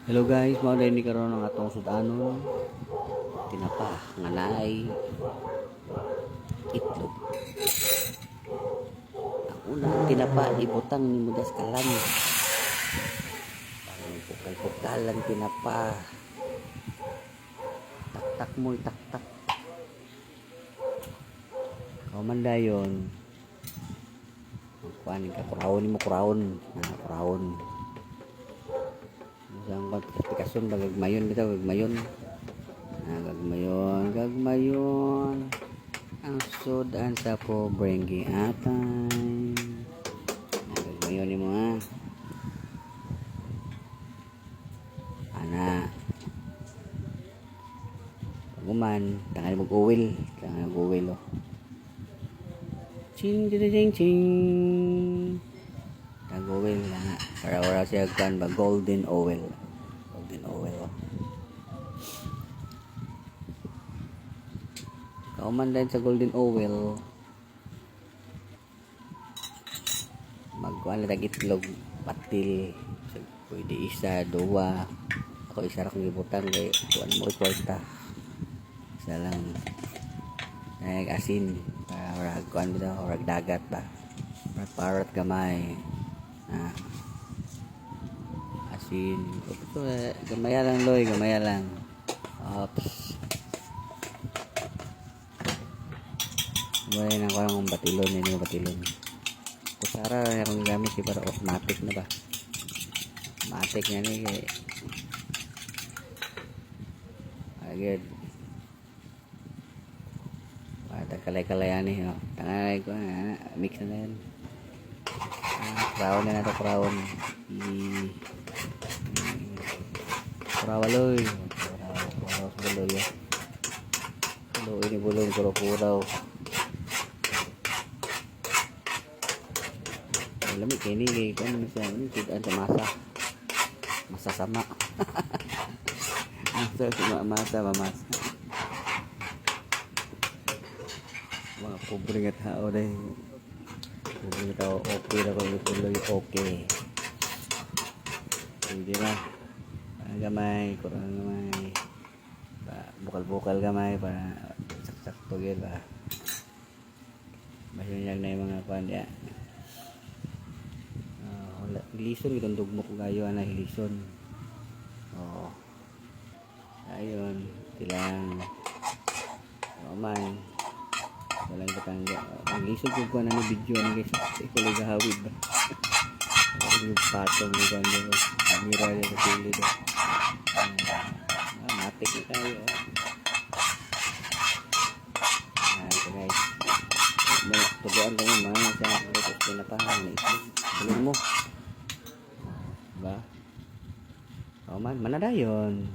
Hello guys, mao dahil ni karon ang atong sudanon. Tinapa nga naay itlog. Ang una ang tinapa ibutang ni mudas kalan. Parang pukal-pukalan tinapa. Tak-tak mo tak-tak. Kauman dayon. Kuan ka kurawon mo kurawon. Kurawon. Ang aplikasyon ba gagmayon bitaw gagmayon. Gagmayon ang sudan sa pobreng giatay. Gagmayon nimo ha. Ana. Paguman, tangal mag-uwil, oh. Ching ching ching. Tag-oil na para wala siya kan ba golden oil. Golden oil. Kauman din sa golden oil. Magkuan na itlog, patil. Pwede isa, dua. Ako isa ra kong gibutan kay kuan mo kwarta. Isa lang. Asin para kuan bitaw or dagat ba. Parot gamay. Asin ito gamaya lang loy, gamaya lang. Ops, gamaya na ko lang batilon, ini batilon kusara akong gamit para automatic na ba, automatic na ni kay agad bata kalay-kalay ani tangay ko mix na yan. Kurawon na nato kurawon. Kurawaloy. Kuraw buloy. Buloy ini buloy kuraw. Lamig kay ni kan siya ni tidak sa masa. Masa sama. Masa. Mga pobre nga tao dai. Pobre tao okay ra ko buloy okay. Hindi na. Gamay, kurang gamay. Bukal-bukal gamay para sakto gyud ba. Masyang na yung mga kuan ya. Hilison itong dugmo ko gayo na hilison. Oh. Ayun, tilang. Man. Walang katangga. Ang hilison ko na ni video ni guys. Ikulo gahawid ba. Yung patong ni ganda ko. Kamera niya sa pili do. Matik na tayo. Ito guys. May tubuan tayo mga sa tapos pinapahan na itlog. Tulog mo. Diba? O man, manadayon.